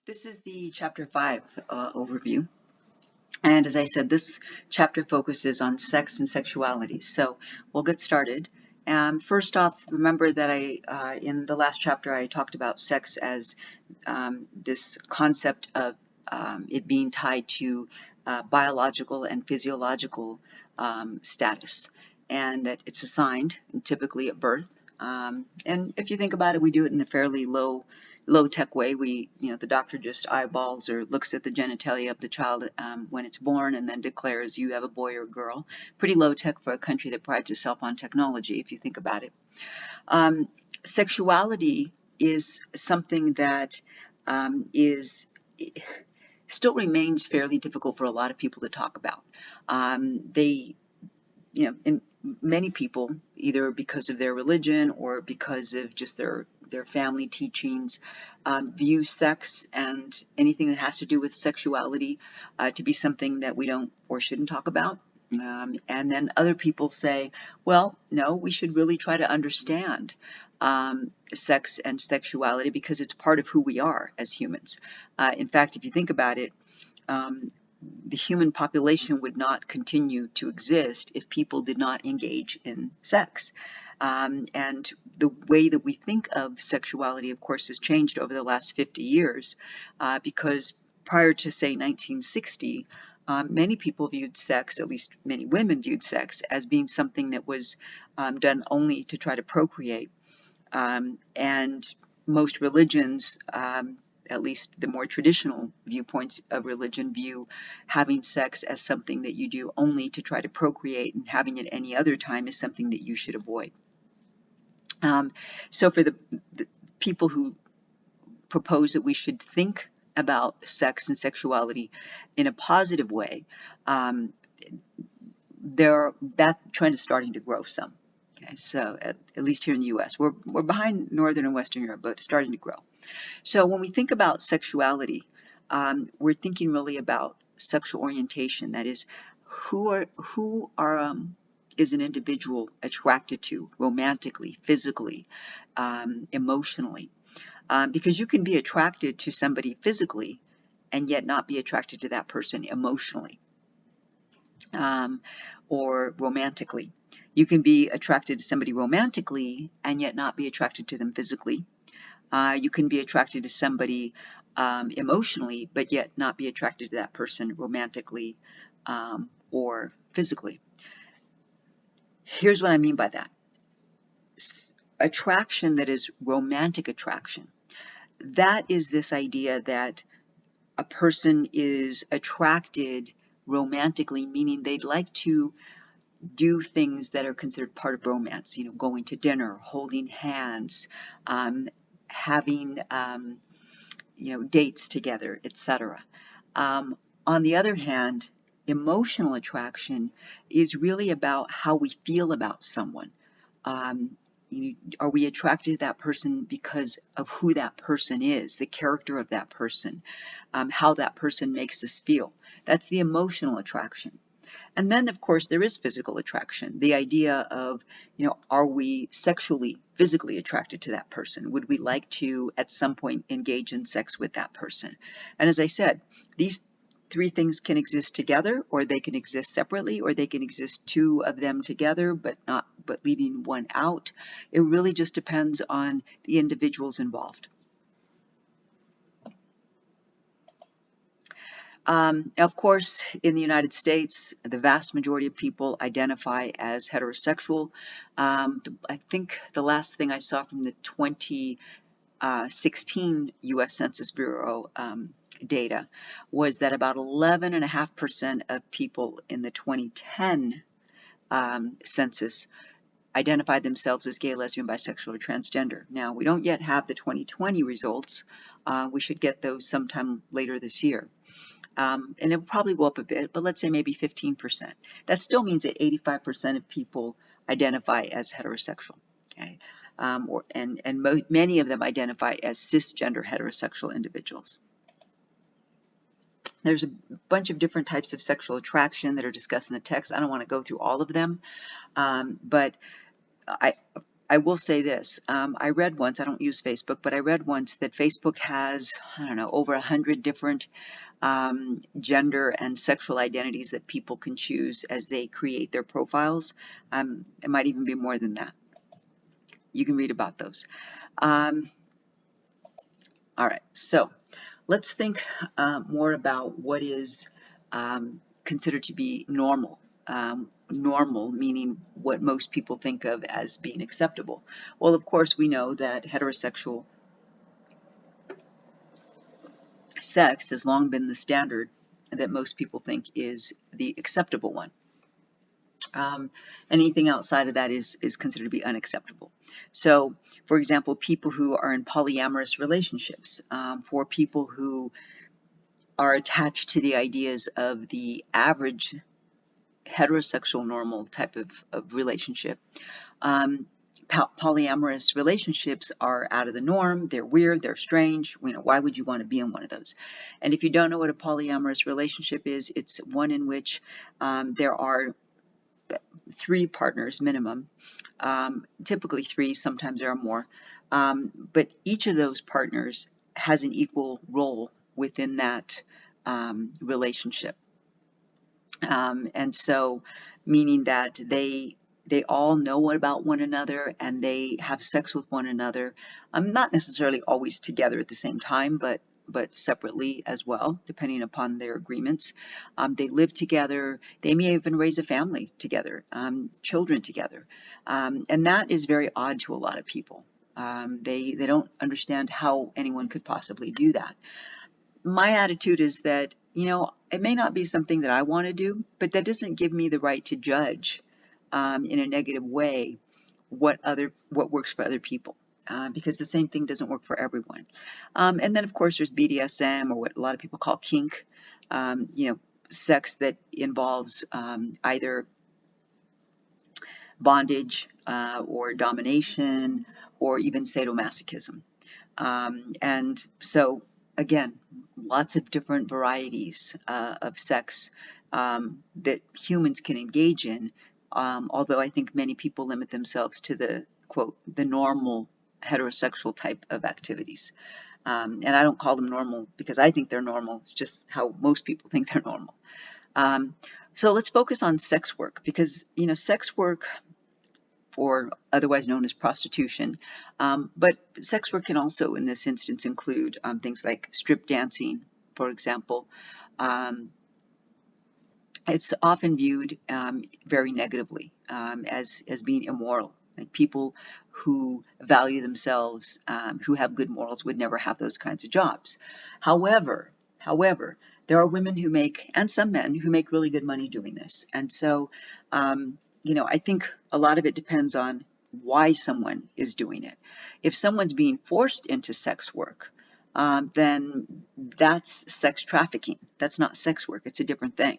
This is the chapter 5 overview. And as I said, this chapter focuses on sex and sexuality. So we'll get started. First off, remember that in the last chapter, I talked about sex as this concept of it being tied to biological and physiological status, and that it's assigned typically at birth. And if you think about it, we do it in a fairly low-tech way. The doctor just eyeballs or looks at the genitalia of the child when it's born and then declares you have a boy or girl. Pretty low-tech for a country that prides itself on technology, if you think about it. Sexuality is something that still remains fairly difficult for a lot of people to talk about. And many people, either because of their religion or because of just their family teachings, view sex and anything that has to do with sexuality to be something that we don't or shouldn't talk about. And then other people say, well, no, we should really try to understand sex and sexuality because it's part of who we are as humans. In fact, if you think about it, the human population would not continue to exist if people did not engage in sex. And the way that we think of sexuality, of course, has changed over the last 50 years because prior to, say, 1960, many people viewed sex, at least many women viewed sex, as being something that was done only to try to procreate. And most religions, at least the more traditional viewpoints of religion, view having sex as something that you do only to try to procreate, and having it any other time is something that you should avoid. So for the people who propose that we should think about sex and sexuality in a positive way, that trend is starting to grow some. Okay, so at least here in the U.S., we're behind Northern and Western Europe, but starting to grow. So when we think about sexuality, we're thinking really about sexual orientation. That is, who is an individual attracted to romantically, physically, emotionally? Because you can be attracted to somebody physically and yet not be attracted to that person emotionally or romantically. You can be attracted to somebody romantically and yet not be attracted to them physically. You can be attracted to somebody emotionally, but yet not be attracted to that person romantically or physically. Here's what I mean by that. Attraction that is romantic attraction. That is this idea that a person is attracted romantically, meaning they'd like to do things that are considered part of romance, going to dinner, holding hands, having dates together, etc. On the other hand, emotional attraction is really about how we feel about someone. Are we attracted to that person because of who that person is, the character of that person, how that person makes us feel? That's the emotional attraction. And then, of course, there is physical attraction. The idea of, are we sexually, physically attracted to that person? Would we like to, at some point, engage in sex with that person? And as I said, these three things can exist together, or they can exist separately, or they can exist two of them together, but leaving one out. It really just depends on the individuals involved. Of course, in the United States, the vast majority of people identify as heterosexual. I think the last thing I saw from the 2016 U.S. Census Bureau data was that about 11.5% of people in the 2010 census identified themselves as gay, lesbian, bisexual, or transgender. Now, we don't yet have the 2020 results. We should get those sometime later this year. And it will probably go up a bit, but let's say maybe 15%. That still means that 85% of people identify as heterosexual. Okay, many of them identify as cisgender heterosexual individuals. There's a bunch of different types of sexual attraction that are discussed in the text. I don't want to go through all of them, but I I will say this. I read once, I don't use Facebook, but I read once that Facebook has, I don't know, over 100 different gender and sexual identities that people can choose as they create their profiles. It might even be more than that. You can read about those. All right, so let's think more about what is considered to be normal. Normal meaning what most people think of as being acceptable. Well, of course, we know that heterosexual sex has long been the standard that most people think is the acceptable one. Anything outside of that is considered to be unacceptable. So, for example, people who are in polyamorous relationships, for people who are attached to the ideas of the average heterosexual normal type of relationship. Polyamorous relationships are out of the norm, they're weird, they're strange. Why would you want to be in one of those? And if you don't know what a polyamorous relationship is, it's one in which there are 3 partners minimum, typically 3, sometimes there are more, but each of those partners has an equal role within that relationship. And so, meaning that they all know about one another and they have sex with one another, not necessarily always together at the same time, but separately as well, depending upon their agreements. They live together. They may even raise a family together, children together, and that is very odd to a lot of people. They don't understand how anyone could possibly do that. My attitude is that, it may not be something that I want to do, but that doesn't give me the right to judge in a negative way what works for other people, because the same thing doesn't work for everyone. And then, of course, there's BDSM, or what a lot of people call kink, sex that involves either bondage or domination or even sadomasochism. And so, again, lots of different varieties of sex that humans can engage in, although I think many people limit themselves to the, quote, the normal heterosexual type of activities. And I don't call them normal because I think they're normal. It's just how most people think they're normal. So let's focus on sex work, because, sex work, or otherwise known as prostitution. But sex work can also, in this instance, include things like strip dancing, for example. It's often viewed very negatively as being immoral. Like, people who value themselves, who have good morals, would never have those kinds of jobs. However, there are women who make, and some men who make, really good money doing this. And so, I think a lot of it depends on why someone is doing it. If someone's being forced into sex work, then that's sex trafficking. That's not sex work. It's a different thing.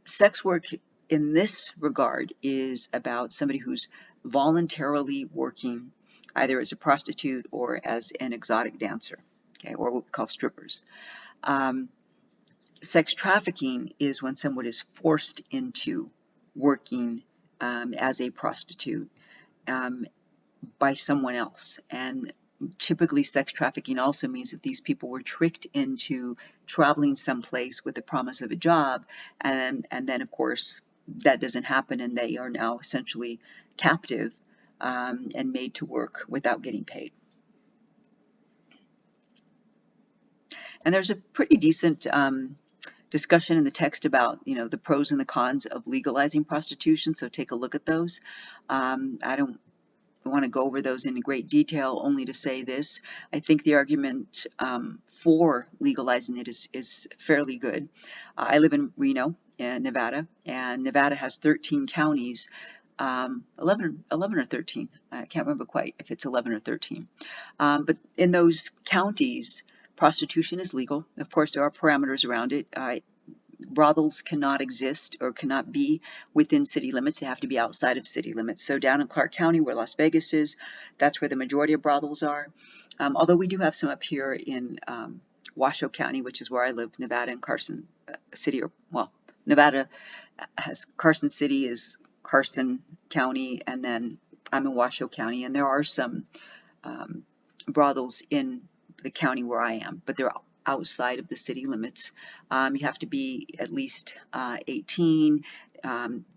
Sex work in this regard is about somebody who's voluntarily working either as a prostitute or as an exotic dancer, okay, or what we call strippers. Sex trafficking is when someone is forced into working as a prostitute by someone else. And typically, sex trafficking also means that these people were tricked into traveling someplace with the promise of a job, and then, of course, that doesn't happen, and they are now essentially captive and made to work without getting paid. And there's a pretty decent discussion in the text about, the pros and the cons of legalizing prostitution, so take a look at those. I don't want to go over those in great detail, only to say this: I think the argument for legalizing it is fairly good. I live in Reno, Nevada, and Nevada has 13 counties, 11 or 13. I can't remember quite if it's 11 or 13. But in those counties, prostitution is legal. Of course, there are parameters around it. Brothels cannot exist or cannot be within city limits. They have to be outside of city limits. So down in Clark County, where Las Vegas is, that's where the majority of brothels are. Although we do have some up here in Washoe County, which is where I live, Nevada, and Carson City, Nevada has Carson City is Carson County, and then I'm in Washoe County, and there are some brothels in the county where I am, but they're outside of the city limits. You have to be at least 18.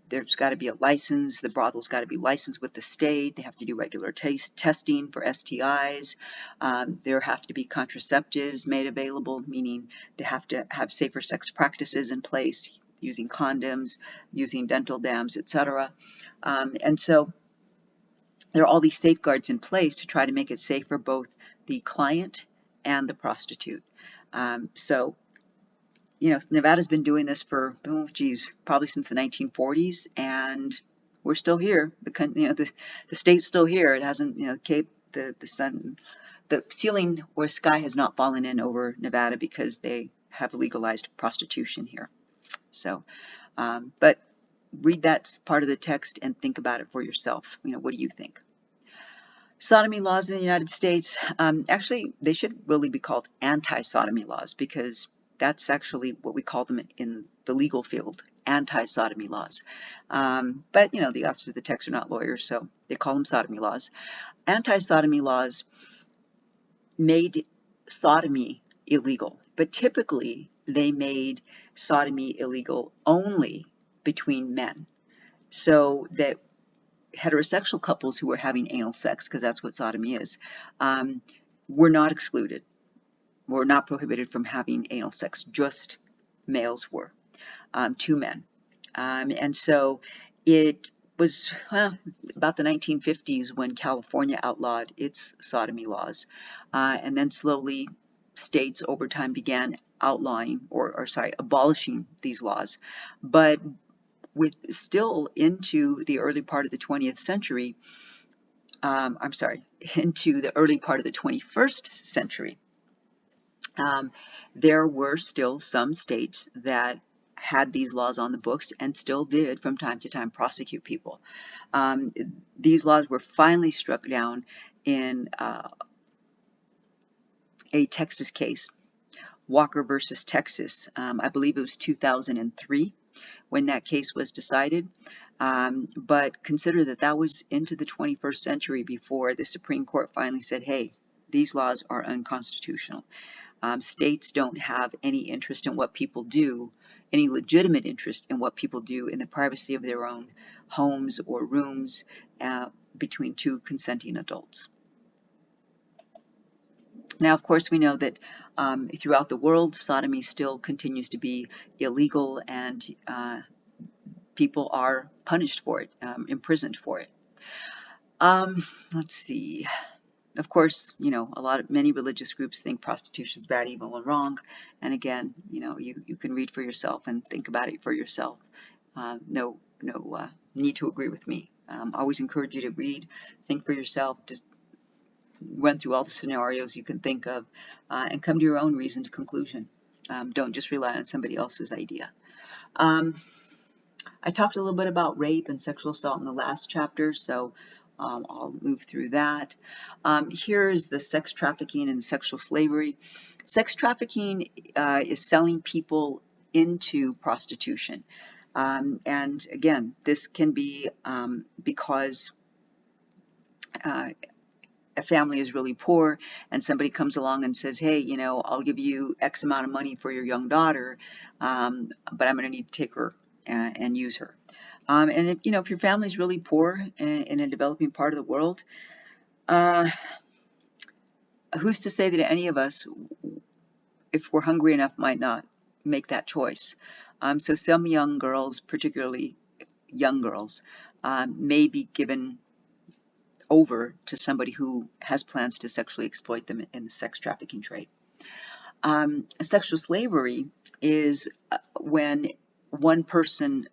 There's got to be a license. The brothel's got to be licensed with the state. They have to do regular testing for STIs. There have to be contraceptives made available, meaning they have to have safer sex practices in place, using condoms, using dental dams, etc. And so there are all these safeguards in place to try to make it safe for both the client and the prostitute. So, Nevada's been doing this for, probably since the 1940s, and we're still here. The state's still here. It hasn't, the sun, the ceiling or sky has not fallen in over Nevada because they have legalized prostitution here. So, but read that part of the text and think about it for yourself. What do you think? Sodomy laws in the United States, actually, they should really be called anti-sodomy laws, because that's actually what we call them in the legal field, anti-sodomy laws. But, the authors of the text are not lawyers, so they call them sodomy laws. Anti-sodomy laws made sodomy illegal, but typically they made sodomy illegal only between men. So that heterosexual couples who were having anal sex, because that's what sodomy is, were not excluded, were not prohibited from having anal sex. Just males were, two men. And so it was about the 1950s when California outlawed its sodomy laws. And then slowly states over time began outlawing, abolishing these laws. But with still into the early part of the 20th century, into the early part of the 21st century, there were still some states that had these laws on the books and still did from time to time prosecute people. These laws were finally struck down in a Texas case, Walker versus Texas. I believe it was 2003 when that case was decided. But consider that was into the 21st century before the Supreme Court finally said, hey, these laws are unconstitutional. States don't have any interest in what people do, any legitimate interest in what people do in the privacy of their own homes or rooms between two consenting adults. Now, of course, we know that throughout the world, sodomy still continues to be illegal, and people are punished for it, imprisoned for it. Let's see. Of course, many religious groups think prostitution is bad, evil, and wrong. And again, you can read for yourself and think about it for yourself. No need to agree with me. Always encourage you to read, think for yourself, just run through all the scenarios you can think of, and come to your own reasoned conclusion. Don't just rely on somebody else's idea. I talked a little bit about rape and sexual assault in the last chapter, so I'll move through that. Here's the sex trafficking and sexual slavery. Sex trafficking is selling people into prostitution. And again, this can be because a family is really poor and somebody comes along and says, hey, I'll give you X amount of money for your young daughter, but I'm going to need to take her and use her. And if your family is really poor in a developing part of the world, who's to say that any of us, if we're hungry enough, might not make that choice? So some young girls, particularly young girls, may be given over to somebody who has plans to sexually exploit them in the sex trafficking trade. Sexual slavery is when one person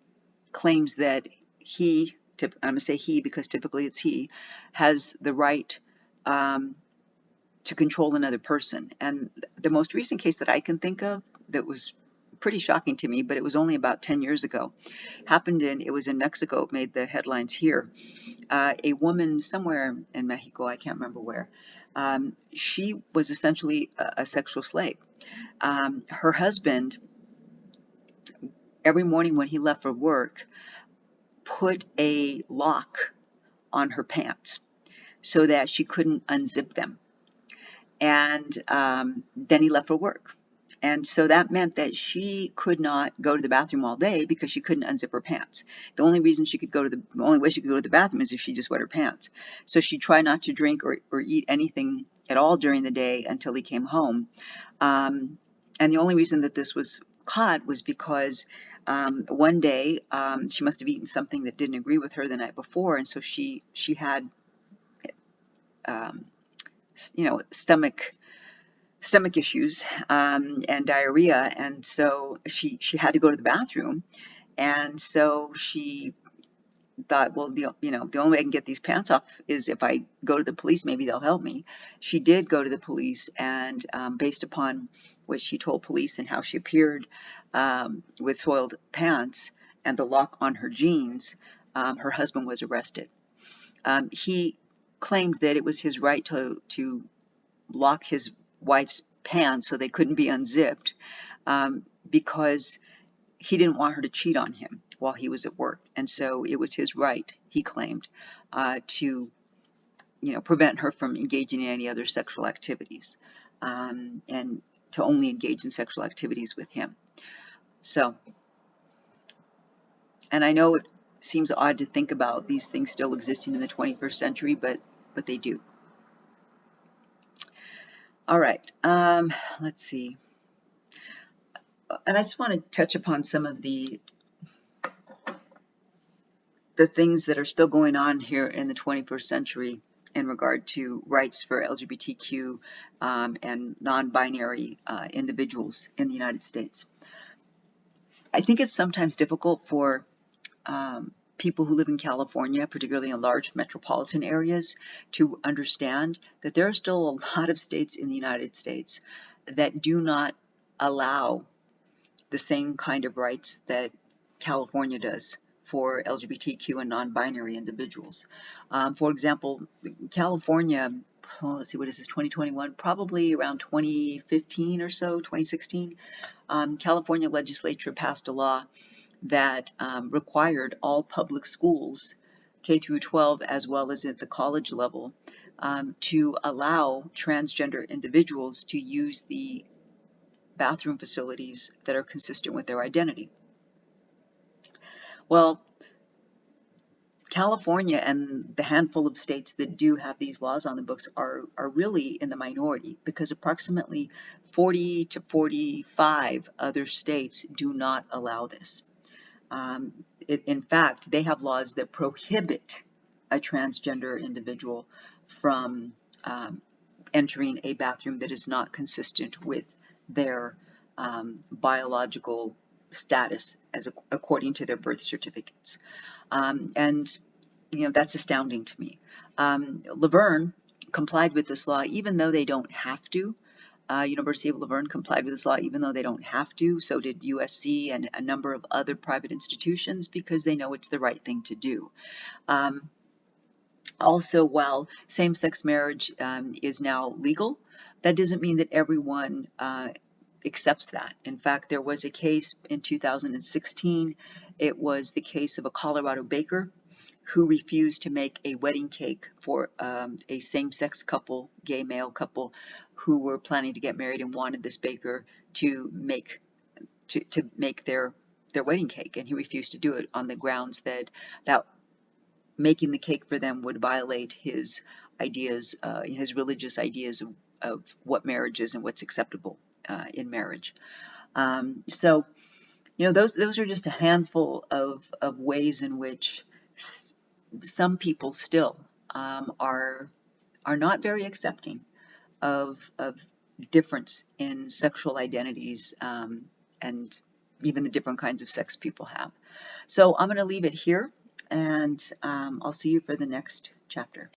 claims that he, I'm going to say he because typically it's he, has the right to control another person. And the most recent case that I can think of that was pretty shocking to me, but it was only about 10 years ago, it was in Mexico, it made the headlines here. A woman somewhere in Mexico, I can't remember where, she was essentially a sexual slave. Her husband, every morning when he left for work, put a lock on her pants so that she couldn't unzip them. And then he left for work. And so that meant that she could not go to the bathroom all day because she couldn't unzip her pants. The only way she could go to the bathroom is if she just wet her pants. So she tried not to drink or eat anything at all during the day until he came home. And the only reason that this was caught was because one day she must have eaten something that didn't agree with her the night before, and so she had stomach issues and diarrhea, and so she had to go to the bathroom, and so she thought, well, the only way I can get these pants off is if I go to the police. Maybe they'll help me. She did go to the police, and based upon what she told police and how she appeared with soiled pants and the lock on her jeans, her husband was arrested. He claimed that it was his right to lock his wife's pants so they couldn't be unzipped because he didn't want her to cheat on him while he was at work. And so it was his right, he claimed, to prevent her from engaging in any other sexual activities, and to only engage in sexual activities with him. So, and I know it seems odd to think about these things still existing in the 21st century, but they do. All right, let's see. And I just want to touch upon some of the things that are still going on here in the 21st century in regard to rights for LGBTQ and non-binary individuals in the United States. I think it's sometimes difficult for people who live in California, particularly in large metropolitan areas, to understand that there are still a lot of states in the United States that do not allow the same kind of rights that California does for LGBTQ and non-binary individuals. For example, California, let's see, what is this, 2021? Probably around 2015 or so, 2016, California legislature passed a law that required all public schools, K through 12, as well as at the college level, to allow transgender individuals to use the bathroom facilities that are consistent with their identity. Well, California and the handful of states that do have these laws on the books are really in the minority, because approximately 40 to 45 other states do not allow this. In fact, they have laws that prohibit a transgender individual from entering a bathroom that is not consistent with their biological status according to their birth certificates. And that's astounding to me. La Verne complied with this law even though they don't have to. University of La Verne complied with this law even though they don't have to. So did USC and a number of other private institutions, because they know it's the right thing to do. Also, while same-sex marriage is now legal, that doesn't mean that everyone accepts that. In fact, there was a case in 2016. It was the case of a Colorado baker who refused to make a wedding cake for a same-sex couple, gay male couple, who were planning to get married and wanted this baker to make their wedding cake, and he refused to do it on the grounds that making the cake for them would violate his ideas, his religious ideas of what marriage is and what's acceptable in marriage. So, those are just a handful of ways in which some people still are not very accepting of difference in sexual identities and even the different kinds of sex people have. So I'm going to leave it here, and I'll see you for the next chapter.